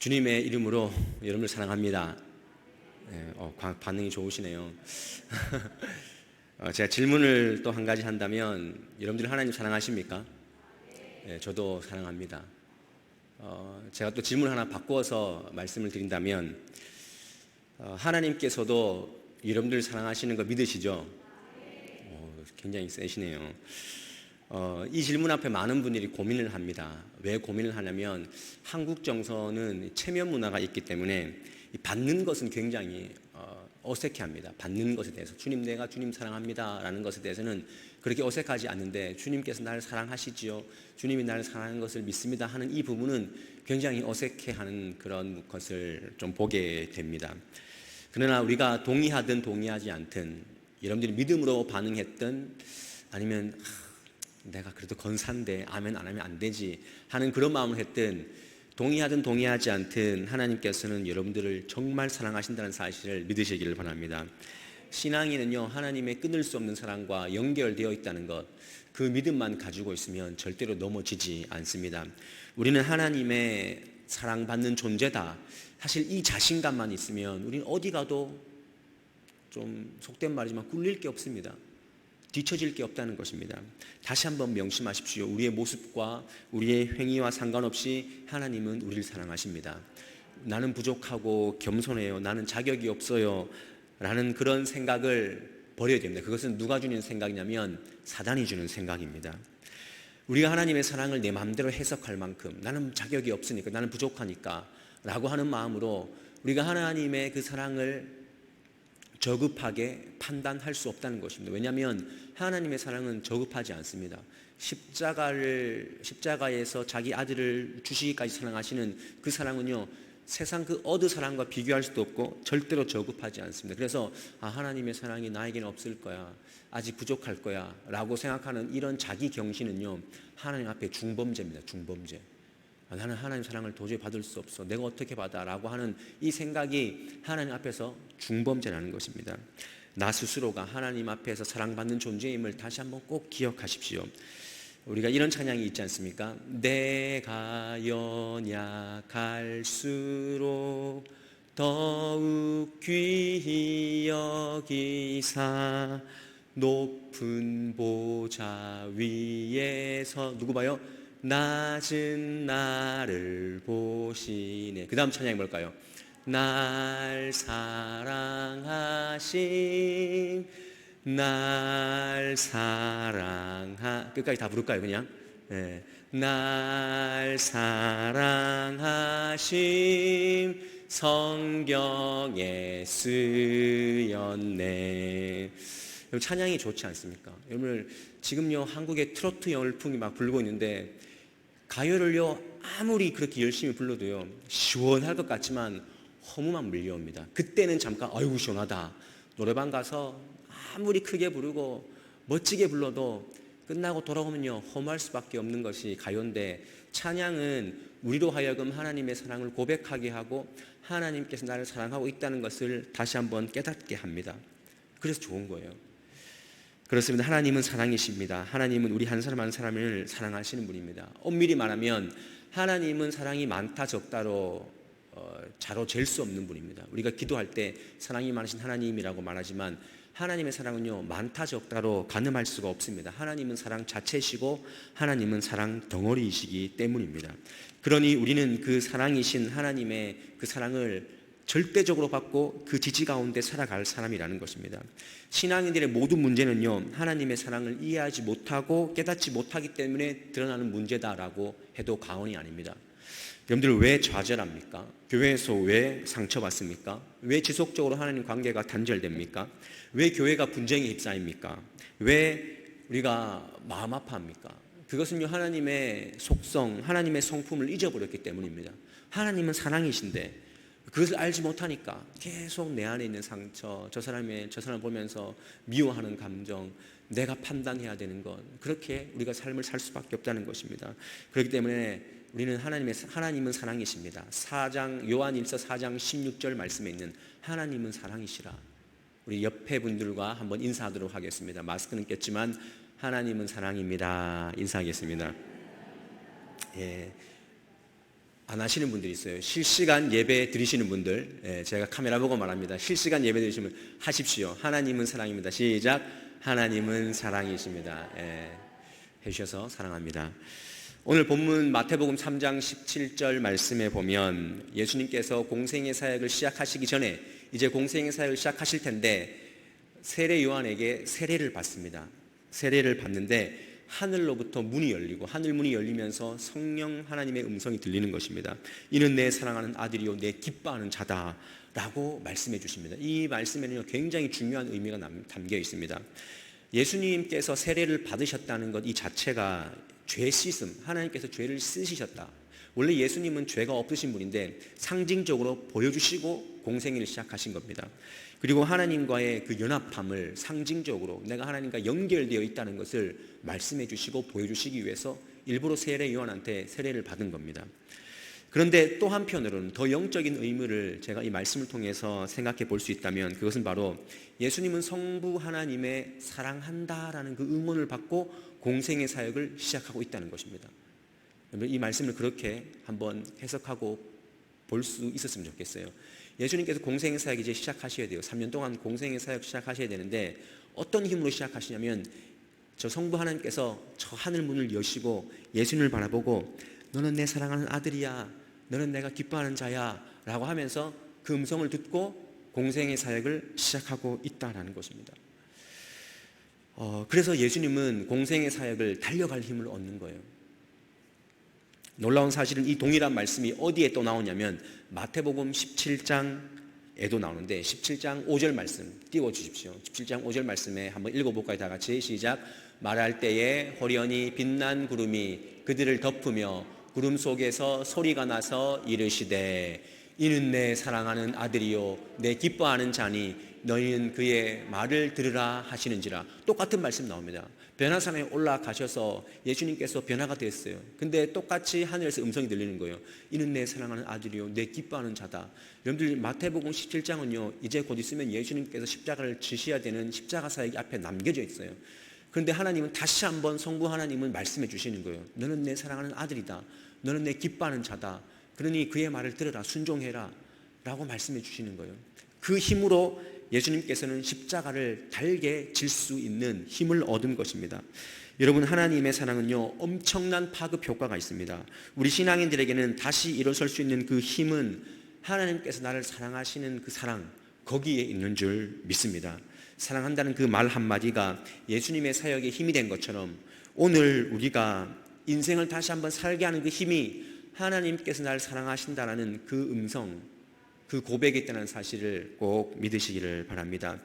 주님의 이름으로 여러분을 사랑합니다. 반응이 좋으시네요. 제가 질문을 또 한 가지 한다면 여러분들이 하나님 사랑하십니까? 네, 저도 사랑합니다. 제가 또 질문 하나 바꾸어서 말씀을 드린다면 하나님께서도 여러분들 사랑하시는 거 믿으시죠? 굉장히 세시네요. 이 질문 앞에 많은 분들이 고민을 합니다. 왜 고민을 하냐면 한국 정서는 체면 문화가 있기 때문에 받는 것은 굉장히 어색해합니다. 받는 것에 대해서 내가 주님 사랑합니다 라는 것에 대해서는 그렇게 어색하지 않는데 주님께서 나를 사랑하시지요, 주님이 나를 사랑하는 것을 믿습니다 하는 이 부분은 굉장히 어색해하는 그런 것을 좀 보게 됩니다. 그러나 우리가 동의하든 동의하지 않든 여러분들이 믿음으로 반응했든 아니면 내가 그래도 건사인데 아멘 안 하면 안 되지 하는 그런 마음을 했든 동의하든 동의하지 않든 하나님께서는 여러분들을 정말 사랑하신다는 사실을 믿으시기를 바랍니다. 신앙인은요, 하나님의 끊을 수 없는 사랑과 연결되어 있다는 것, 그 믿음만 가지고 있으면 절대로 넘어지지 않습니다. 우리는 하나님의 사랑받는 존재다, 사실 이 자신감만 있으면 우리는 어디 가도 좀 속된 말이지만 꿀릴 게 없습니다. 뒤처질 게 없다는 것입니다. 다시 한번 명심하십시오. 우리의 모습과 우리의 행위와 상관없이 하나님은 우리를 사랑하십니다. 나는 부족하고 겸손해요, 나는 자격이 없어요 라는 그런 생각을 버려야 됩니다. 그것은 누가 주는 생각이냐면 사단이 주는 생각입니다. 우리가 하나님의 사랑을 내 마음대로 해석할 만큼 나는 자격이 없으니까, 나는 부족하니까 라고 하는 마음으로 우리가 하나님의 그 사랑을 저급하게 판단할 수 없다는 것입니다. 왜냐하면 하나님의 사랑은 저급하지 않습니다. 십자가에서 자기 아들을 주시기까지 사랑하시는 그 사랑은요, 세상 그 어느 사랑과 비교할 수도 없고 절대로 저급하지 않습니다. 그래서 하나님의 사랑이 나에게는 없을 거야, 아직 부족할 거야 라고 생각하는 이런 자기 경신은요, 하나님 앞에 중범죄입니다. 중범죄. 나는 하나님 사랑을 도저히 받을 수 없어, 내가 어떻게 받아 라고 하는 이 생각이 하나님 앞에서 중범죄라는 것입니다. 나 스스로가 하나님 앞에서 사랑받는 존재임을 다시 한번 꼭 기억하십시오. 우리가 이런 찬양이 있지 않습니까? 내가 연약할수록 더욱 귀히 여기사 높은 보좌 위에서 누구 봐요? 낮은 나를 보시네. 그 다음 찬양이 뭘까요? 날 사랑하심, 날 끝까지 다 부를까요 그냥? 네. 날 사랑하심 성경에 쓰였네. 찬양이 좋지 않습니까? 여러분, 지금요 한국의 트로트 열풍이 막 불고 있는데 가요를요 아무리 그렇게 열심히 불러도요 시원할 것 같지만 허무만 밀려옵니다. 그때는 잠깐 아이고 시원하다. 노래방 가서 아무리 크게 부르고 멋지게 불러도 끝나고 돌아오면요 허무할 수밖에 없는 것이 가요인데, 찬양은 우리로 하여금 하나님의 사랑을 고백하게 하고 하나님께서 나를 사랑하고 있다는 것을 다시 한번 깨닫게 합니다. 그래서 좋은 거예요. 그렇습니다. 하나님은 사랑이십니다. 하나님은 우리 한 사람 한 사람을 사랑하시는 분입니다. 엄밀히 말하면 하나님은 사랑이 많다 적다로 자로 잴 수 없는 분입니다. 우리가 기도할 때 사랑이 많으신 하나님이라고 말하지만 하나님의 사랑은요 많다 적다로 가늠할 수가 없습니다. 하나님은 사랑 자체시고 하나님은 사랑 덩어리이시기 때문입니다. 그러니 우리는 그 사랑이신 하나님의 그 사랑을 절대적으로 받고 그 지지 가운데 살아갈 사람이라는 것입니다. 신앙인들의 모든 문제는요 하나님의 사랑을 이해하지 못하고 깨닫지 못하기 때문에 드러나는 문제다라고 해도 과언이 아닙니다. 여러분들 왜 좌절합니까? 교회에서 왜 상처받습니까? 왜 지속적으로 하나님 관계가 단절됩니까? 왜 교회가 분쟁에 휩싸입니까? 왜 우리가 마음 아파합니까? 그것은요 하나님의 속성, 하나님의 성품을 잊어버렸기 때문입니다. 하나님은 사랑이신데 그것을 알지 못하니까 계속 내 안에 있는 상처, 저 사람을 보면서 미워하는 감정, 내가 판단해야 되는 것, 그렇게 우리가 삶을 살 수밖에 없다는 것입니다. 그렇기 때문에 우리는 하나님은 사랑이십니다. 요한일서 4장 16절 말씀에 있는 하나님은 사랑이시라. 우리 옆에 분들과 한번 인사하도록 하겠습니다. 마스크는 꼈지만 하나님은 사랑입니다. 인사하겠습니다. 예. 안 하시는 분들이 있어요. 실시간 예배 드리시는 분들, 제가 카메라 보고 말합니다. 실시간 예배 드리시면 하십시오. 하나님은 사랑입니다. 시작. 하나님은 사랑이십니다. 해주셔서 사랑합니다. 오늘 본문 마태복음 3장 17절 말씀에 보면 예수님께서 공생의 사역을 시작하시기 전에 이제 공생의 사역을 시작하실 텐데 세례 요한에게 세례를 받습니다. 세례를 받는데 하늘로부터 문이 열리고 하늘 문이 열리면서 성령 하나님의 음성이 들리는 것입니다. 이는 내 사랑하는 아들이요 내 기뻐하는 자다라고 말씀해 주십니다. 이 말씀에는 굉장히 중요한 의미가 담겨 있습니다. 예수님께서 세례를 받으셨다는 것 이 자체가 죄 씻음, 하나님께서 죄를 씻으셨다. 원래 예수님은 죄가 없으신 분인데 상징적으로 보여주시고 공생애를 시작하신 겁니다. 그리고 하나님과의 그 연합함을 상징적으로 내가 하나님과 연결되어 있다는 것을 말씀해 주시고 보여주시기 위해서 일부러 세례 요한한테 세례를 받은 겁니다. 그런데 또 한편으로는 더 영적인 의미를 제가 이 말씀을 통해서 생각해 볼 수 있다면 그것은 바로 예수님은 성부 하나님의 사랑한다라는 그 응원을 받고 공생의 사역을 시작하고 있다는 것입니다. 이 말씀을 그렇게 한번 해석하고 볼 수 있었으면 좋겠어요. 예수님께서 공생의 사역 이제 시작하셔야 돼요. 3년 동안 공생의 사역 시작하셔야 되는데 어떤 힘으로 시작하시냐면 저 성부 하나님께서 저 하늘 문을 여시고 예수님을 바라보고 너는 내 사랑하는 아들이야, 너는 내가 기뻐하는 자야 라고 하면서 그 음성을 듣고 공생의 사역을 시작하고 있다는 것입니다. 그래서 예수님은 공생의 사역을 달려갈 힘을 얻는 거예요. 놀라운 사실은 이 동일한 말씀이 어디에 또 나오냐면 마태복음 17장에도 나오는데 17장 5절 말씀 띄워주십시오. 17장 5절 말씀에 한번 읽어볼까요? 다 같이 시작. 말할 때에 호련히 빛난 구름이 그들을 덮으며 구름 속에서 소리가 나서 이르시되 이는 내 사랑하는 아들이요 내 기뻐하는 자니 너희는 그의 말을 들으라 하시는지라. 똑같은 말씀 나옵니다. 변화산에 올라가셔서 예수님께서 변화가 됐어요. 근데 똑같이 하늘에서 음성이 들리는 거예요. 이는 내 사랑하는 아들이요 내 기뻐하는 자다. 여러분들 마태복음 17장은요 이제 곧 있으면 예수님께서 십자가를 지셔야 되는 십자가 사역이 앞에 남겨져 있어요. 그런데 하나님은 다시 한번 성부 하나님은 말씀해 주시는 거예요. 너는 내 사랑하는 아들이다. 너는 내 기뻐하는 자다. 그러니 그의 말을 들으라, 순종해라 라고 말씀해 주시는 거예요. 그 힘으로 예수님께서는 십자가를 달게 질 수 있는 힘을 얻은 것입니다. 여러분, 하나님의 사랑은요 엄청난 파급 효과가 있습니다. 우리 신앙인들에게는 다시 일어설 수 있는 그 힘은 하나님께서 나를 사랑하시는 그 사랑, 거기에 있는 줄 믿습니다. 사랑한다는 그 말 한마디가 예수님의 사역에 힘이 된 것처럼 오늘 우리가 인생을 다시 한번 살게 하는 그 힘이 하나님께서 나를 사랑하신다라는 그 음성, 그 고백이 있다는 사실을 꼭 믿으시기를 바랍니다.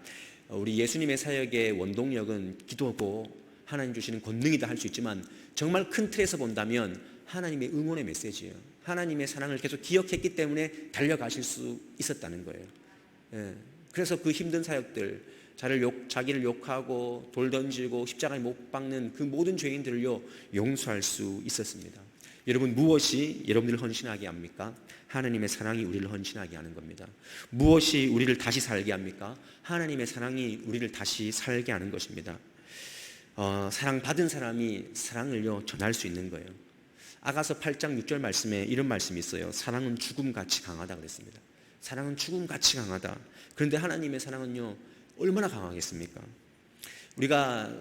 우리 예수님의 사역의 원동력은 기도고 하나님 주시는 권능이다 할 수 있지만 정말 큰 틀에서 본다면 하나님의 응원의 메시지예요. 하나님의 사랑을 계속 기억했기 때문에 달려가실 수 있었다는 거예요. 그래서 그 힘든 사역들, 자기를 욕하고 돌 던지고 십자가에 못 박는 그 모든 죄인들을요 용서할 수 있었습니다. 여러분, 무엇이 여러분들을 헌신하게 합니까? 하나님의 사랑이 우리를 헌신하게 하는 겁니다. 무엇이 우리를 다시 살게 합니까? 하나님의 사랑이 우리를 다시 살게 하는 것입니다. 사랑받은 사람이 사랑을요 전할 수 있는 거예요. 아가서 8장 6절 말씀에 이런 말씀이 있어요. 사랑은 죽음같이 강하다 그랬습니다. 사랑은 죽음같이 강하다. 그런데 하나님의 사랑은요 얼마나 강하겠습니까? 우리가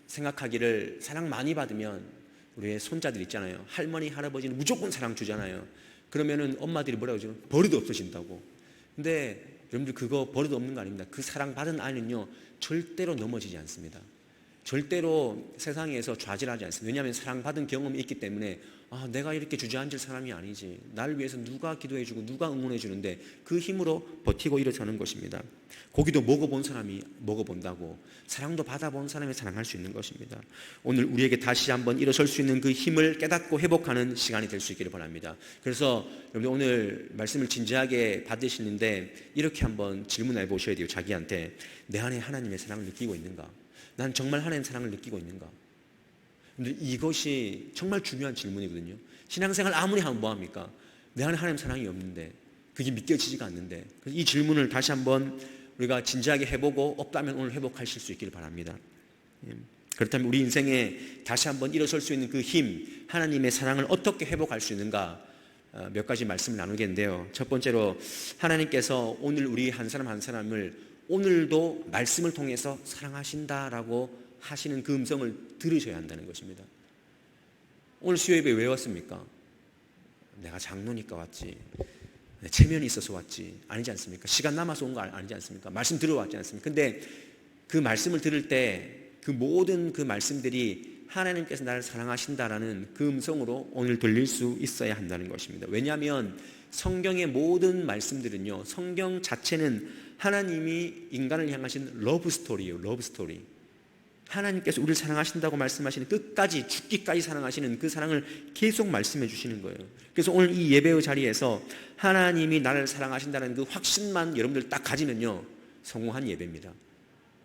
생각하기를 사랑 많이 받으면 우리의 손자들 있잖아요. 할머니, 할아버지는 무조건 사랑 주잖아요. 그러면은 엄마들이 뭐라고 하죠? 버릇 없어진다고. 근데 여러분들 그거 버릇 없는 거 아닙니다. 그 사랑받은 아이는요 절대로 넘어지지 않습니다. 절대로 세상에서 좌절하지 않습니다. 왜냐하면 사랑받은 경험이 있기 때문에 내가 이렇게 주저앉을 사람이 아니지. 나를 위해서 누가 기도해주고 누가 응원해주는데 그 힘으로 버티고 일어서는 것입니다. 고기도 먹어본 사람이 먹어본다고 사랑도 받아본 사람이 사랑할 수 있는 것입니다. 오늘 우리에게 다시 한번 일어설 수 있는 그 힘을 깨닫고 회복하는 시간이 될 수 있기를 바랍니다. 그래서 여러분 오늘 말씀을 진지하게 받으시는데 이렇게 한번 질문해 보셔야 돼요. 자기한테 내 안에 하나님의 사랑을 느끼고 있는가? 난 정말 하나님의 사랑을 느끼고 있는가? 근데 이것이 정말 중요한 질문이거든요. 신앙생활 아무리 하면 뭐합니까? 내 안에 하나님 사랑이 없는데 그게 믿겨지지가 않는데 그래서 이 질문을 다시 한번 우리가 진지하게 해보고 없다면 오늘 회복하실 수 있기를 바랍니다. 그렇다면 우리 인생에 다시 한번 일어설 수 있는 그 힘, 하나님의 사랑을 어떻게 회복할 수 있는가? 몇 가지 말씀을 나누겠는데요. 첫 번째로 하나님께서 오늘 우리 한 사람 한 사람을 오늘도 말씀을 통해서 사랑하신다라고 하시는 그 음성을 들으셔야 한다는 것입니다. 오늘 수요 예배 왜 왔습니까? 내가 장로니까 왔지, 체면이 있어서 왔지, 아니지 않습니까? 시간 남아서 온 거 아니지 않습니까? 말씀 들어왔지 않습니까? 근데 그 말씀을 들을 때 그 모든 그 말씀들이 하나님께서 나를 사랑하신다라는 그 음성으로 오늘 들릴 수 있어야 한다는 것입니다. 왜냐하면 성경의 모든 말씀들은요, 성경 자체는 하나님이 인간을 향하신 러브 스토리예요. 러브 스토리. 하나님께서 우리를 사랑하신다고 말씀하시는, 끝까지 죽기까지 사랑하시는 그 사랑을 계속 말씀해 주시는 거예요. 그래서 오늘 이 예배의 자리에서 하나님이 나를 사랑하신다는 그 확신만 여러분들 딱 가지면요, 성공한 예배입니다.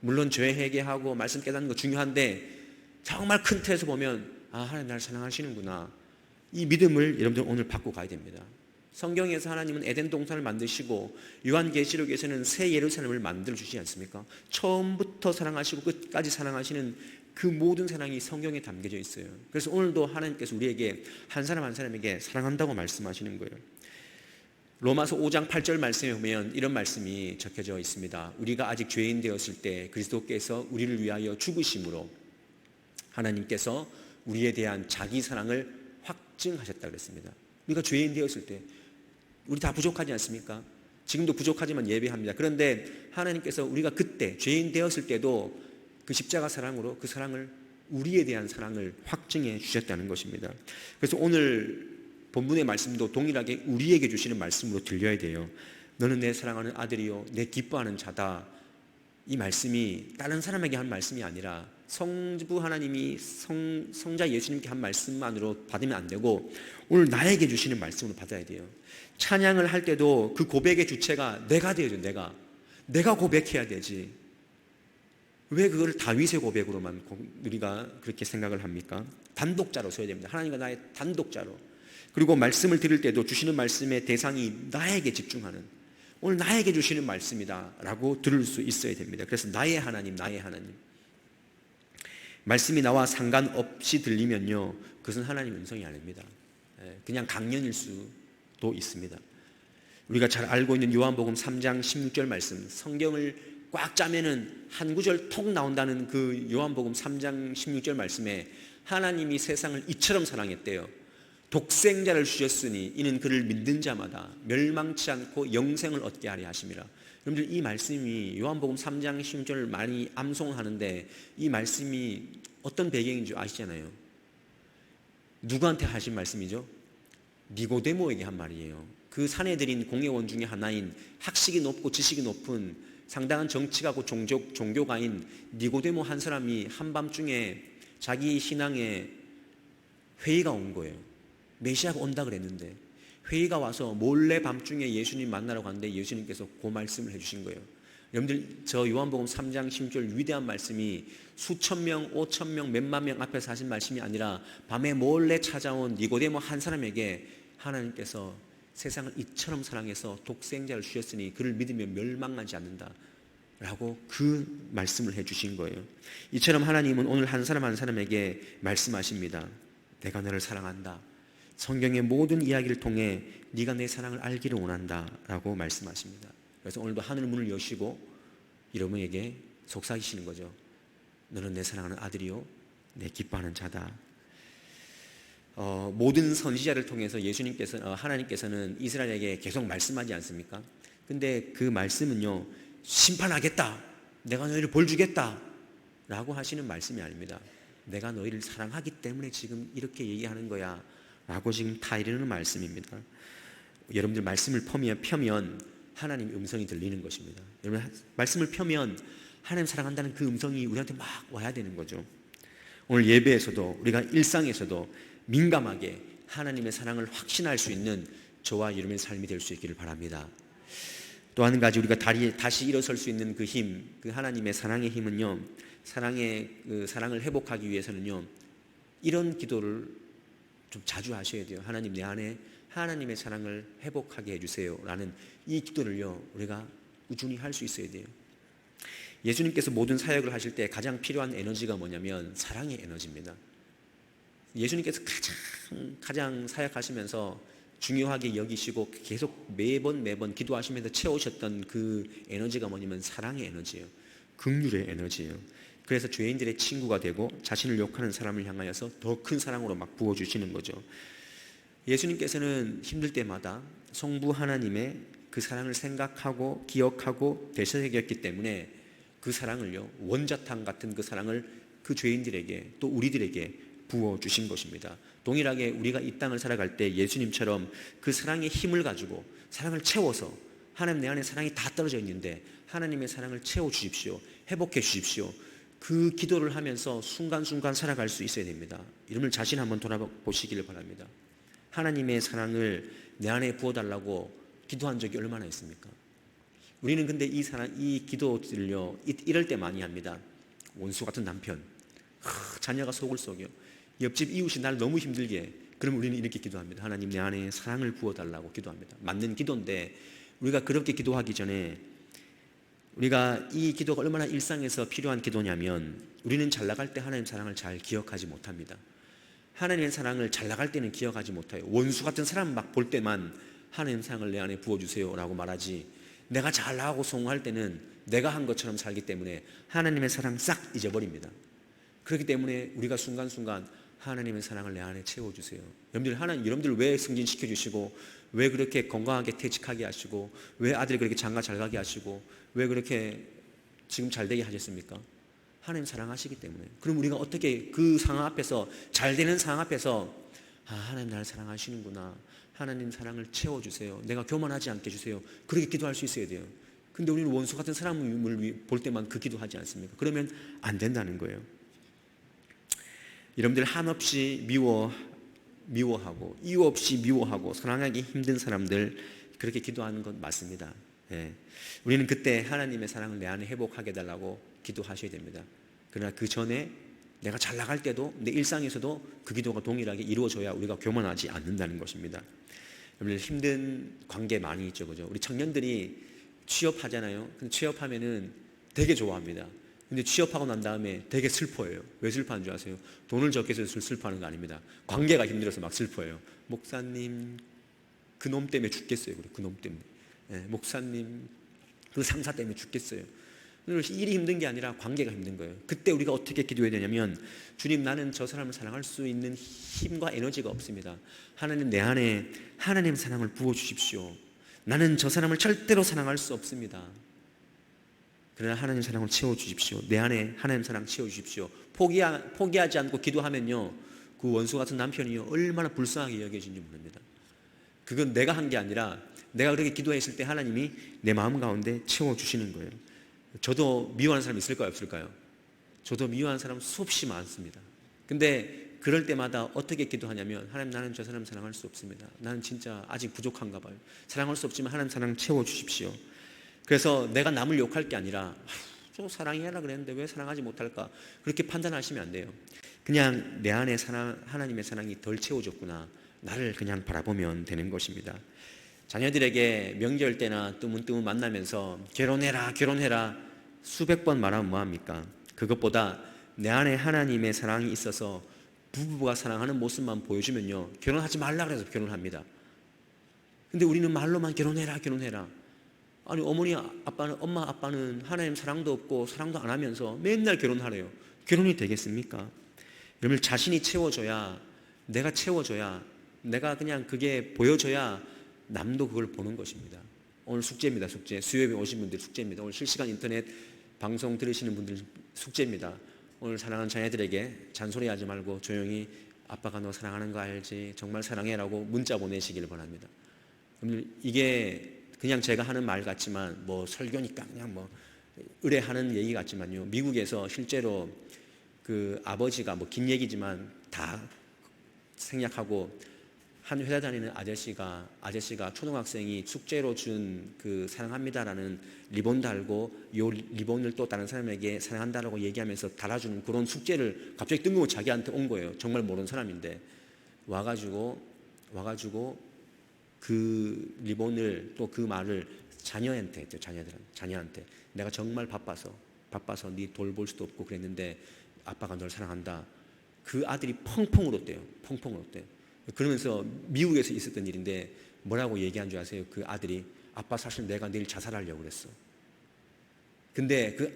물론 죄 회개하고 말씀 깨닫는 거 중요한데 정말 큰 틀에서 보면 하나님 나를 사랑하시는구나, 이 믿음을 여러분들 오늘 받고 가야 됩니다. 성경에서 하나님은 에덴 동산을 만드시고 요한계시록에서는 새 예루살렘을 만들어 주시지 않습니까? 처음부터 사랑하시고 끝까지 사랑하시는 그 모든 사랑이 성경에 담겨져 있어요. 그래서 오늘도 하나님께서 우리에게 한 사람 한 사람에게 사랑한다고 말씀하시는 거예요. 로마서 5장 8절 말씀에 보면 이런 말씀이 적혀져 있습니다. 우리가 아직 죄인 되었을 때 그리스도께서 우리를 위하여 죽으심으로 하나님께서 우리에 대한 자기 사랑을 확증하셨다 그랬습니다. 우리가 죄인 되었을 때 우리 다 부족하지 않습니까? 지금도 부족하지만 예배합니다. 그런데 하나님께서 우리가 그때 죄인 되었을 때도 그 십자가 사랑으로 그 사랑을, 우리에 대한 사랑을 확증해 주셨다는 것입니다. 그래서 오늘 본문의 말씀도 동일하게 우리에게 주시는 말씀으로 들려야 돼요. 너는 내 사랑하는 아들이요 내 기뻐하는 자다. 이 말씀이 다른 사람에게 한 말씀이 아니라 성부 하나님이 성자 예수님께 한 말씀만으로 받으면 안 되고 오늘 나에게 주시는 말씀으로 받아야 돼요. 찬양을 할 때도 그 고백의 주체가 내가 되어야죠. 내가 고백해야 되지. 왜 그걸 다윗의 고백으로만 우리가 그렇게 생각을 합니까? 단독자로 서야 됩니다. 하나님과 나의 단독자로. 그리고 말씀을 들을 때도 주시는 말씀의 대상이 나에게 집중하는, 오늘 나에게 주시는 말씀이다 라고 들을 수 있어야 됩니다. 그래서 나의 하나님, 나의 하나님. 말씀이 나와 상관없이 들리면요, 그것은 하나님의 음성이 아닙니다. 그냥 강연일 수도 있습니다. 우리가 잘 알고 있는 요한복음 3장 16절 말씀, 성경을 꽉 짜면은 한 구절 톡 나온다는 그 요한복음 3장 16절 말씀에 하나님이 세상을 이처럼 사랑했대요. 독생자를 주셨으니 이는 그를 믿는 자마다 멸망치 않고 영생을 얻게 하려 하심이라. 여러분들 이 말씀이 요한복음 3장 16절을 많이 암송하는데 이 말씀이 어떤 배경인 줄 아시잖아요. 누구한테 하신 말씀이죠? 니고데모에게 한 말이에요. 그 사내들인 공회원 중에 하나인 학식이 높고 지식이 높은 상당한 정치가고 종교가인 니고데모 한 사람이 한밤중에 자기 신앙에 회의가 온 거예요. 메시아가 온다 그랬는데 회의가 와서 몰래 밤중에 예수님 만나러 갔는데 예수님께서 그 말씀을 해주신 거예요. 여러분들 저 요한복음 3장 16절 위대한 말씀이 수천 명, 5천 명, 몇만 명 앞에서 하신 말씀이 아니라 밤에 몰래 찾아온 니고데모 한 사람에게 하나님께서 세상을 이처럼 사랑해서 독생자를 주셨으니 그를 믿으면 멸망하지 않는다 라고 그 말씀을 해주신 거예요. 이처럼 하나님은 오늘 한 사람 한 사람에게 말씀하십니다. 내가 너를 사랑한다. 성경의 모든 이야기를 통해 네가 내 사랑을 알기를 원한다 라고 말씀하십니다. 그래서 오늘도 하늘 문을 여시고 여러분에게 속삭이시는 거죠. 너는 내 사랑하는 아들이요 내 기뻐하는 자다. 모든 선지자를 통해서 하나님께서는 이스라엘에게 계속 말씀하지 않습니까? 근데 그 말씀은요, 심판하겠다, 내가 너희를 벌 주겠다 라고 하시는 말씀이 아닙니다. 내가 너희를 사랑하기 때문에 지금 이렇게 얘기하는 거야 라고 지금 다 이르는 말씀입니다. 여러분들 말씀을 펴면 하나님의 음성이 들리는 것입니다. 여러분 말씀을 펴면 하나님 사랑한다는 그 음성이 우리한테 막 와야 되는 거죠. 오늘 예배에서도 우리가 일상에서도 민감하게 하나님의 사랑을 확신할 수 있는 저와 여러분의 삶이 될 수 있기를 바랍니다. 또 한 가지 우리가 다시 일어설 수 있는 그 힘, 그 하나님의 사랑의 힘은요, 사랑을 회복하기 위해서는요, 이런 기도를 좀 자주 하셔야 돼요. 하나님, 내 안에 하나님의 사랑을 회복하게 해주세요 라는 이 기도를요, 우리가 꾸준히 할 수 있어야 돼요. 예수님께서 모든 사역을 하실 때 가장 필요한 에너지가 뭐냐면 사랑의 에너지입니다. 예수님께서 가장 사역하시면서 중요하게 여기시고 계속 매번 기도하시면서 채우셨던 그 에너지가 뭐냐면 사랑의 에너지예요. 긍휼의 에너지예요. 그래서 죄인들의 친구가 되고 자신을 욕하는 사람을 향하여서 더 큰 사랑으로 막 부어주시는 거죠. 예수님께서는 힘들 때마다 성부 하나님의 그 사랑을 생각하고 기억하고 되새겼기 때문에 그 사랑을요, 원자탕 같은 그 사랑을 그 죄인들에게 또 우리들에게 부어주신 것입니다. 동일하게 우리가 이 땅을 살아갈 때 예수님처럼 그 사랑의 힘을 가지고 사랑을 채워서, 하나님 내 안에 사랑이 다 떨어져 있는데 하나님의 사랑을 채워주십시오, 회복해 주십시오, 그 기도를 하면서 순간순간 살아갈 수 있어야 됩니다. 여러분 자신 한번 돌아보시기를 바랍니다. 하나님의 사랑을 내 안에 부어달라고 기도한 적이 얼마나 있습니까? 우리는 근데 이 기도들을요, 이럴 때 많이 합니다. 원수 같은 남편, 자녀가 속을 썩여, 옆집 이웃이 날 너무 힘들게 해. 그럼 우리는 이렇게 기도합니다. 하나님 내 안에 사랑을 부어달라고 기도합니다. 맞는 기도인데 우리가 그렇게 기도하기 전에 우리가 이 기도가 얼마나 일상에서 필요한 기도냐면, 우리는 잘 나갈 때 하나님 사랑을 잘 기억하지 못합니다. 하나님의 사랑을 잘 나갈 때는 기억하지 못해요. 원수 같은 사람 막 볼 때만 하나님 사랑을 내 안에 부어주세요 라고 말하지, 내가 잘 나가고 성공할 때는 내가 한 것처럼 살기 때문에 하나님의 사랑 싹 잊어버립니다. 그렇기 때문에 우리가 순간순간 하나님의 사랑을 내 안에 채워주세요. 여러분들 왜 승진시켜 주시고, 왜 그렇게 건강하게 퇴직하게 하시고, 왜 아들이 그렇게 장가 잘 가게 하시고, 왜 그렇게 지금 잘 되게 하셨습니까? 하나님 사랑하시기 때문에. 그럼 우리가 어떻게 그 상황 앞에서, 잘 되는 상황 앞에서 하나님 나를 사랑하시는구나, 하나님 사랑을 채워주세요, 내가 교만하지 않게 해주세요, 그렇게 기도할 수 있어야 돼요. 근데 우리는 원수 같은 사람을 볼 때만 그 기도하지 않습니까? 그러면 안 된다는 거예요. 여러분들 한없이 미워하고 이유 없이 미워하고 사랑하기 힘든 사람들, 그렇게 기도하는 건 맞습니다. 우리는 그때 하나님의 사랑을 내 안에 회복하게 해달라고 기도하셔야 됩니다. 그러나 그 전에 내가 잘 나갈 때도, 내 일상에서도 그 기도가 동일하게 이루어져야 우리가 교만하지 않는다는 것입니다. 여러분들 힘든 관계 많이 있죠, 그죠? 우리 청년들이 취업하잖아요. 근데 취업하면은 되게 좋아합니다. 근데 취업하고 난 다음에 되게 슬퍼해요. 왜 슬퍼하는 줄 아세요? 돈을 적게 해서 슬퍼하는 거 아닙니다. 관계가 힘들어서 막 슬퍼해요. 목사님, 그놈 때문에 죽겠어요. 그래, 그놈 때문에. 목사님, 그 상사 때문에 죽겠어요. 일이 힘든 게 아니라 관계가 힘든 거예요. 그때 우리가 어떻게 기도해야 되냐면, 주님, 나는 저 사람을 사랑할 수 있는 힘과 에너지가 없습니다. 하나님 내 안에 하나님 사랑을 부어주십시오. 나는 저 사람을 절대로 사랑할 수 없습니다. 그러나 하나님 사랑을 채워주십시오. 내 안에 하나님 사랑 채워주십시오. 포기하지 않고 기도하면요, 그 원수 같은 남편이요, 얼마나 불쌍하게 여겨지는지 모릅니다. 그건 내가 한 게 아니라 내가 그렇게 기도했을 때 하나님이 내 마음 가운데 채워주시는 거예요. 저도 미워하는 사람 있을까요, 없을까요? 저도 미워하는 사람 수없이 많습니다. 근데 그럴 때마다 어떻게 기도하냐면, 하나님, 나는 저 사람 사랑할 수 없습니다. 나는 진짜 아직 부족한가 봐요. 사랑할 수 없지만 하나님 사랑 채워주십시오. 그래서 내가 남을 욕할 게 아니라, 저 사랑해라 그랬는데 왜 사랑하지 못할까, 그렇게 판단하시면 안 돼요. 그냥 내 안에 하나님의 사랑이 덜 채워졌구나, 나를 그냥 바라보면 되는 것입니다. 자녀들에게 명절 때나 뜨문뜨문 만나면서 결혼해라 수백 번 말하면 뭐합니까? 그것보다 내 안에 하나님의 사랑이 있어서 부부가 사랑하는 모습만 보여주면요, 결혼하지 말라 그래서 결혼합니다. 근데 우리는 말로만 결혼해라. 아니, 엄마 아빠는 하나님 사랑도 없고 사랑도 안 하면서 맨날 결혼하래요. 결혼이 되겠습니까? 여러분, 자신이 채워져야, 내가 채워져야, 내가 그냥 그게 보여져야 남도 그걸 보는 것입니다. 오늘 숙제입니다. 숙제. 수요일에 오신 분들 숙제입니다. 오늘 실시간 인터넷 방송 들으시는 분들 숙제입니다. 오늘 사랑하는 자녀들에게 잔소리하지 말고 조용히, 아빠가 너 사랑하는 거 알지? 정말 사랑해라고 문자 보내시기를 바랍니다. 이게 그냥 제가 하는 말 같지만, 뭐 설교니까 그냥 뭐 의뢰하는 얘기 같지만요, 미국에서 실제로 그 아버지가, 뭐 긴 얘기지만 다 생략하고, 한 회사 다니는 아저씨가 초등학생이 숙제로 준 그 사랑합니다라는 리본 달고, 요 리본을 또 다른 사람에게 사랑한다라고 얘기하면서 달아주는 그런 숙제를 갑자기 뜬금없이 자기한테 온 거예요. 정말 모르는 사람인데 와가지고 그 리본을, 또 그 말을 자녀한테 했죠. 자녀한테 내가 정말 바빠서 네 돌볼 수도 없고 그랬는데 아빠가 널 사랑한다. 그 아들이 펑펑 울었대요. 그러면서 미국에서 있었던 일인데 뭐라고 얘기한 줄 아세요? 그 아들이 아빠 사실 내가 내일 자살하려고 그랬어. 근데 그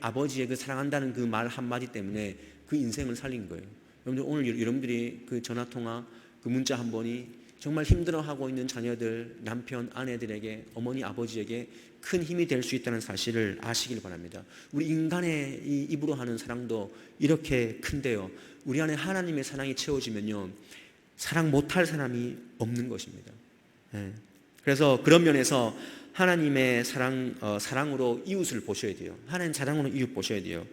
아버지의 그 사랑한다는 그 말 한마디 때문에 그 인생을 살린 거예요. 여러분들 오늘 여러분들이 그 전화통화 그 문자 한 번이 정말 힘들어하고 있는 자녀들, 남편, 아내들에게, 어머니, 아버지에게 큰 힘이 될 수 있다는 사실을 아시길 바랍니다. 우리 인간의 이 입으로 하는 사랑도 이렇게 큰데요, 우리 안에 하나님의 사랑이 채워지면요, 사랑 못할 사람이 없는 것입니다. 그래서 그런 면에서 하나님의 사랑으로 이웃을 보셔야 돼요. 하나님 사랑으로 이웃 보셔야 돼요.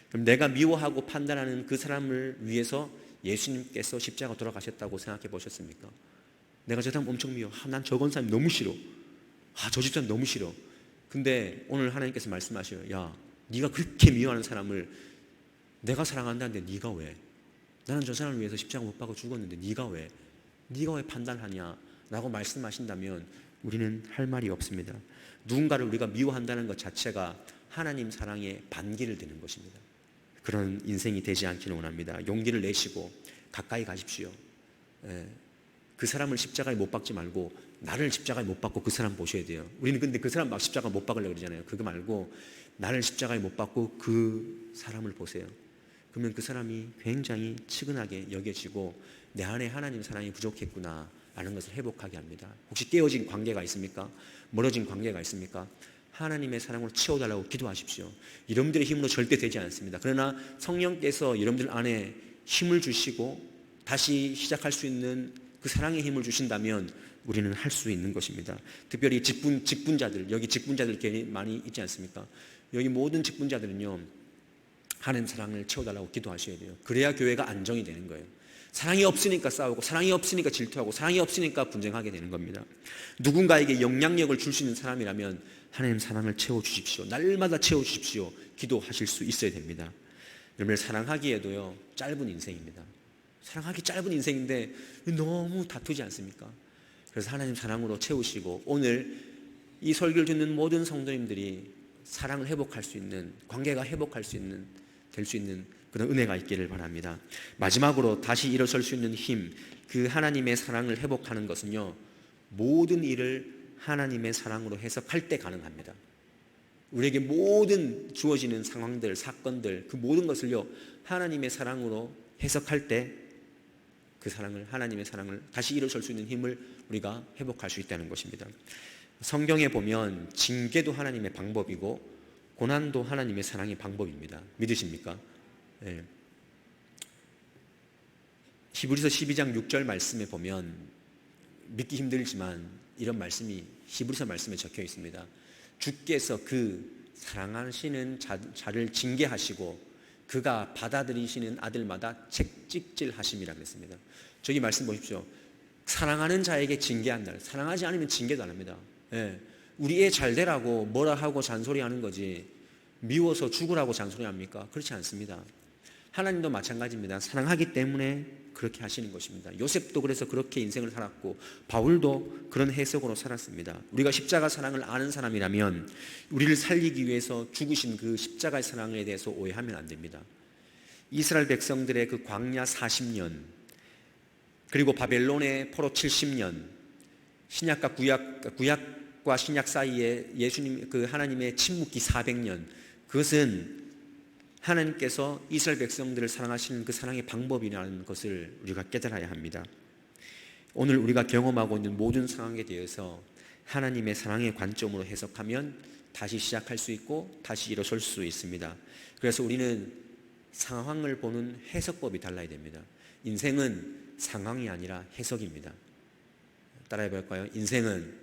그럼 내가 미워하고 판단하는 그 사람을 위해서 예수님께서 십자가 돌아가셨다고 생각해 보셨습니까? 내가 저 사람 엄청 미워. 난 저건 사람 너무 싫어. 저 집사람 너무 싫어. 근데 오늘 하나님께서 말씀하셔요. 야, 네가 그렇게 미워하는 사람을 내가 사랑한다는데 네가 왜? 나는 저 사람을 위해서 십자가 못 박아 죽었는데 네가 왜? 네가 왜 판단하냐? 라고 말씀하신다면 우리는 할 말이 없습니다. 누군가를 우리가 미워한다는 것 자체가 하나님 사랑에 반기를 드는 것입니다. 그런 인생이 되지 않기를 원합니다. 용기를 내시고 가까이 가십시오. 그 사람을 십자가에 못 박지 말고 나를 십자가에 못 박고 그 사람 보셔야 돼요. 우리는 근데 그 사람 막 십자가 못 박으려고 그러잖아요. 그거 말고 나를 십자가에 못 박고 그 사람을 보세요. 그러면 그 사람이 굉장히 측은하게 여겨지고 내 안에 하나님 사랑이 부족했구나 라는 것을 회복하게 합니다. 혹시 깨어진 관계가 있습니까? 멀어진 관계가 있습니까? 하나님의 사랑으로 채워달라고 기도하십시오. 여러분들의 힘으로 절대 되지 않습니다. 그러나 성령께서 여러분들 안에 힘을 주시고 다시 시작할 수 있는 그 사랑의 힘을 주신다면 우리는 할 수 있는 것입니다. 특별히 직분자들, 여기 직분자들 괜히 많이 있지 않습니까? 여기 모든 직분자들은요, 하나님 사랑을 채워달라고 기도하셔야 돼요. 그래야 교회가 안정이 되는 거예요. 사랑이 없으니까 싸우고, 사랑이 없으니까 질투하고, 사랑이 없으니까 분쟁하게 되는 겁니다. 누군가에게 영향력을 줄 수 있는 사람이라면 하나님 사랑을 채워주십시오. 날마다 채워주십시오. 기도하실 수 있어야 됩니다. 여러분을 사랑하기에도요, 짧은 인생입니다. 사랑하기 짧은 인생인데 너무 다투지 않습니까? 그래서 하나님 사랑으로 채우시고, 오늘 이 설교를 듣는 모든 성도님들이 사랑을 회복할 수 있는, 관계가 회복할 수 있는, 될 수 있는 그런 은혜가 있기를 바랍니다. 마지막으로 다시 일어설 수 있는 힘, 그 하나님의 사랑을 회복하는 것은요, 모든 일을 하나님의 사랑으로 해석할 때 가능합니다. 우리에게 모든 주어지는 상황들, 사건들, 그 모든 것을요, 하나님의 사랑으로 해석할 때 그 사랑을, 하나님의 사랑을 다시 일어설 수 있는 힘을 우리가 회복할 수 있다는 것입니다. 성경에 보면 징계도 하나님의 방법이고 고난도 하나님의 사랑의 방법입니다. 믿으십니까? 네. 히브리서 12장 6절 말씀에 보면 믿기 힘들지만 이런 말씀이 히브리서 말씀에 적혀 있습니다. 주께서 그 사랑하시는 자를 징계하시고 그가 받아들이시는 아들마다 책찍질 하심이라고 했습니다. 저기 말씀 보십시오. 사랑하는 자에게 징계한다. 사랑하지 않으면 징계도 안 합니다. 우리 애 잘 되라고 뭐라 하고 잔소리하는 거지 미워서 죽으라고 잔소리합니까? 그렇지 않습니다. 하나님도 마찬가지입니다. 사랑하기 때문에 그렇게 하시는 것입니다. 요셉도 그래서 그렇게 인생을 살았고 바울도 그런 해석으로 살았습니다. 우리가 십자가 사랑을 아는 사람이라면 우리를 살리기 위해서 죽으신 그 십자가의 사랑에 대해서 오해하면 안 됩니다. 이스라엘 백성들의 그 광야 40년 그리고 바벨론의 포로 70년, 신약과 구약과 신약 사이에 예수님 그 하나님의 침묵기 400년, 그것은 하나님께서 이스라엘 백성들을 사랑하시는 그 사랑의 방법이라는 것을 우리가 깨달아야 합니다. 오늘 우리가 경험하고 있는 모든 상황에 대해서 하나님의 사랑의 관점으로 해석하면 다시 시작할 수 있고 다시 일어설 수 있습니다. 그래서 우리는 상황을 보는 해석법이 달라야 됩니다. 인생은 상황이 아니라 해석입니다. 따라해 볼까요? 인생은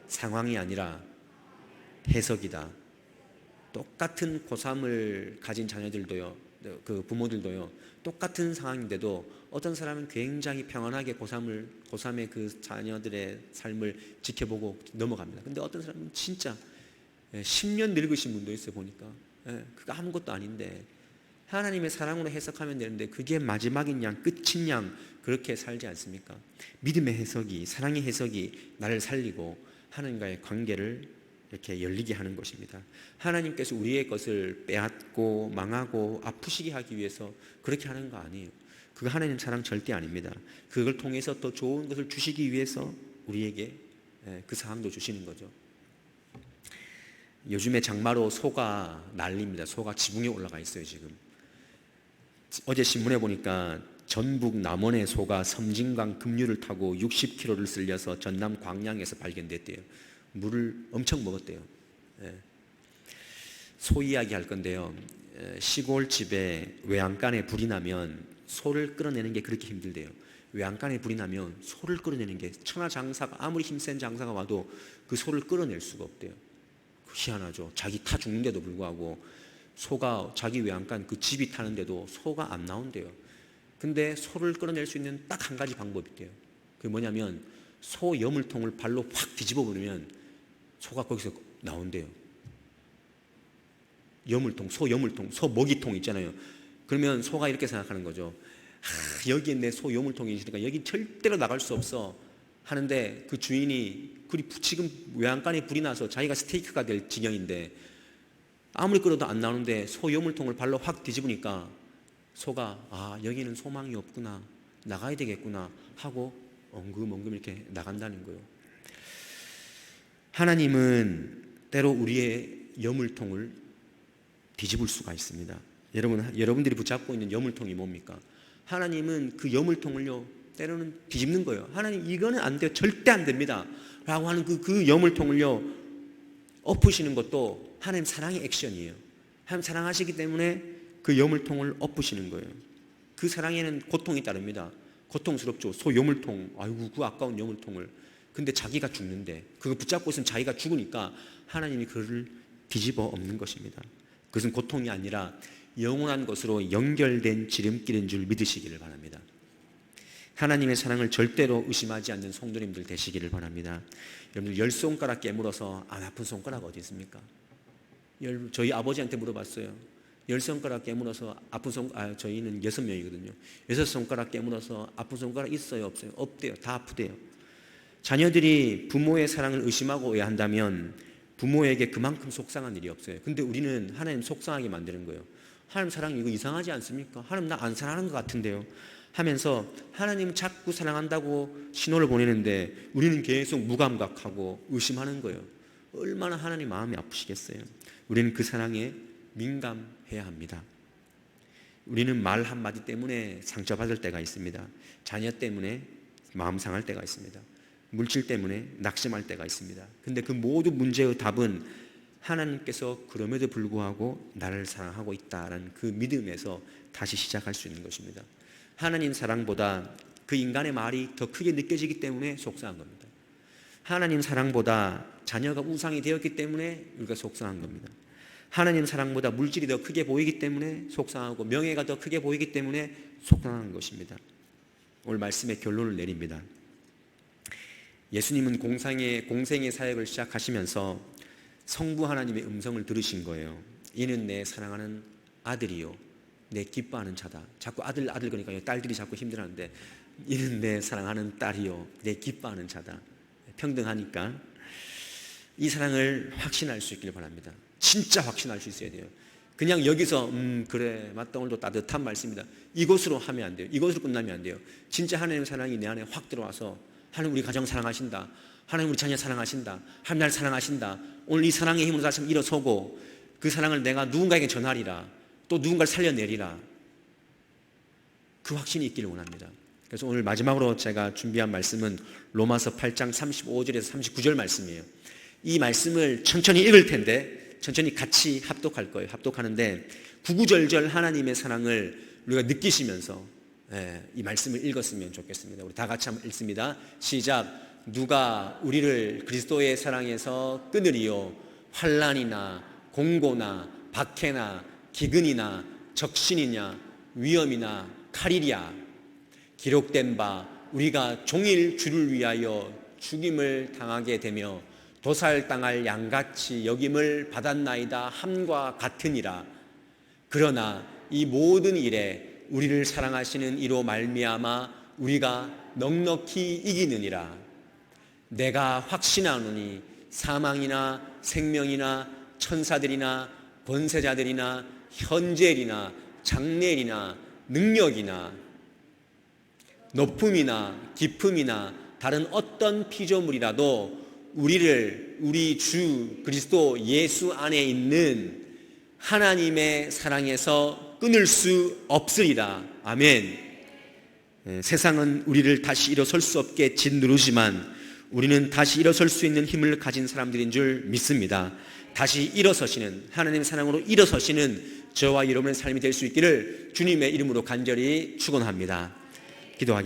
상황이 아니라 해석이다. 똑같은 고3을 가진 자녀들도요, 그 부모들도요, 똑같은 상황인데도 어떤 사람은 굉장히 평안하게 고3의 그 자녀들의 삶을 지켜보고 넘어갑니다. 근데 어떤 사람은 진짜 10년 늙으신 분도 있어요, 보니까. 그거 아무것도 아닌데 하나님의 사랑으로 해석하면 되는데 그게 마지막인 양, 끝인 양 그렇게 살지 않습니까? 믿음의 해석이, 사랑의 해석이 나를 살리고 하나님과의 관계를 이렇게 열리게 하는 것입니다. 하나님께서 우리의 것을 빼앗고 망하고 아프시게 하기 위해서 그렇게 하는 거 아니에요. 그거 하나님 사랑 절대 아닙니다. 그걸 통해서 더 좋은 것을 주시기 위해서 우리에게 그 상황도 주시는 거죠. 요즘에 장마로 소가 난립니다. 소가 지붕에 올라가 있어요. 지금 어제 신문에 보니까 전북 남원의 소가 섬진강 급류를 타고 60km를 쓸려서 전남 광양에서 발견됐대요. 물을 엄청 먹었대요. 소 이야기 할 건데요. 시골집에 외양간에 불이 나면 소를 끌어내는 게 그렇게 힘들대요. 외양간에 불이 나면 소를 끌어내는 게 천하장사가 아무리 힘센 장사가 와도 그 소를 끌어낼 수가 없대요. 희한하죠. 자기 타 죽는데도 불구하고 소가 자기 외양간 그 집이 타는데도 소가 안 나온대요. 근데 소를 끌어낼 수 있는 딱 한 가지 방법이 있대요. 그게 뭐냐면 소 여물통을 발로 확 뒤집어 버리면 소가 거기서 나온대요. 여물통, 소 여물통, 소 먹이통 있잖아요. 그러면 소가 이렇게 생각하는 거죠. 여기에 내 소 여물통이 있으니까 여기 절대로 나갈 수 없어 하는데 그 주인이 지금 외양간에 불이 나서 자기가 스테이크가 될 지경인데 아무리 끌어도 안 나오는데 소 여물통을 발로 확 뒤집으니까 소가 여기는 소망이 없구나, 나가야 되겠구나 하고 엉금엉금 이렇게 나간다는 거예요. 하나님은 때로 우리의 여물통을 뒤집을 수가 있습니다. 여러분들이 붙잡고 있는 여물통이 뭡니까? 하나님은 그 여물통을요 때로는 뒤집는 거예요. 하나님 이거는 안 돼요, 절대 안 됩니다 라고 하는 그 여물통을요 엎으시는 것도 하나님 사랑의 액션이에요. 하나님 사랑하시기 때문에 그 여물통을 엎으시는 거예요. 그 사랑에는 고통이 따릅니다. 고통스럽죠. 소 여물통, 아이고 그 아까운 여물통을. 근데 자기가 죽는데 그거 붙잡고 있으면 자기가 죽으니까 하나님이 그를 뒤집어 엎는 것입니다. 그것은 고통이 아니라 영원한 것으로 연결된 지름길인 줄 믿으시기를 바랍니다. 하나님의 사랑을 절대로 의심하지 않는 성도님들 되시기를 바랍니다. 여러분들 10손가락 깨물어서 안 아픈 손가락 어디 있습니까? 저희 아버지한테 물어봤어요. 10손가락 깨물어서 아픈 손가락, 저희는 6명이거든요. 6손가락 깨물어서 아픈 손가락 있어요, 없어요? 없대요. 다 아프대요. 자녀들이 부모의 사랑을 의심하고 오해한다면 부모에게 그만큼 속상한 일이 없어요. 근데 우리는 하나님 속상하게 만드는 거예요. 하나님 사랑 이거 이상하지 않습니까? 하나님 나 안 사랑하는 것 같은데요 하면서 하나님 자꾸 사랑한다고 신호를 보내는데 우리는 계속 무감각하고 의심하는 거예요. 얼마나 하나님 마음이 아프시겠어요. 우리는 그 사랑에 민감해야 합니다. 우리는 말 한마디 때문에 상처받을 때가 있습니다. 자녀 때문에 마음 상할 때가 있습니다. 물질 때문에 낙심할 때가 있습니다. 근데 그 모든 문제의 답은 하나님께서 그럼에도 불구하고 나를 사랑하고 있다라는 그 믿음에서 다시 시작할 수 있는 것입니다. 하나님 사랑보다 그 인간의 말이 더 크게 느껴지기 때문에 속상한 겁니다. 하나님 사랑보다 자녀가 우상이 되었기 때문에 우리가 속상한 겁니다. 하나님 사랑보다 물질이 더 크게 보이기 때문에 속상하고 명예가 더 크게 보이기 때문에 속상한 것입니다. 오늘 말씀의 결론을 내립니다. 예수님은 공생의 사역을 시작하시면서 성부 하나님의 음성을 들으신 거예요. 이는 내 사랑하는 아들이요 내 기뻐하는 자다. 자꾸 아들 그러니까 딸들이 자꾸 힘들어하는데 이는 내 사랑하는 딸이요 내 기뻐하는 자다. 평등하니까 이 사랑을 확신할 수 있기를 바랍니다. 진짜 확신할 수 있어야 돼요. 그냥 여기서 그래 맞다 오늘도 따뜻한 말씀이다 이것으로 하면 안 돼요. 이것으로 끝나면 안 돼요. 진짜 하나님의 사랑이 내 안에 확 들어와서 하나님 우리 가정 사랑하신다, 하나님 우리 자녀 사랑하신다, 하나님 나를 사랑하신다, 오늘 이 사랑의 힘으로 다시 한번 일어서고 그 사랑을 내가 누군가에게 전하리라, 또 누군가를 살려내리라, 그 확신이 있기를 원합니다. 그래서 오늘 마지막으로 제가 준비한 말씀은 로마서 8장 35절에서 39절 말씀이에요. 이 말씀을 천천히 읽을 텐데 천천히 같이 합독할 거예요. 합독하는데 구구절절 하나님의 사랑을 우리가 느끼시면서 이 말씀을 읽었으면 좋겠습니다. 우리 다 같이 한번 읽습니다. 시작. 누가 우리를 그리스도의 사랑에서 끊으리요? 환난이나 공고나 박해나 기근이나 적신이냐 위험이나 칼이랴. 기록된 바 우리가 종일 주를 위하여 죽임을 당하게 되며 도살당할 양같이 여김을 받았나이다 함과 같으니라. 그러나 이 모든 일에 우리를 사랑하시는 이로 말미암아 우리가 넉넉히 이기느니라. 내가 확신하노니 사망이나 생명이나 천사들이나 권세자들이나 현재일이나 장래일이나 능력이나 높음이나 깊음이나 다른 어떤 피조물이라도 우리 주 그리스도 예수 안에 있는 하나님의 사랑에서 끊을 수 없으리라. 아멘. 세상은 우리를 다시 일어설 수 없게 짓누르지만 우리는 다시 일어설 수 있는 힘을 가진 사람들인 줄 믿습니다. 다시 일어서시는, 하나님의 사랑으로 일어서시는 저와 여러분의 삶이 될 수 있기를 주님의 이름으로 간절히 축원합니다. 기도하겠습니다.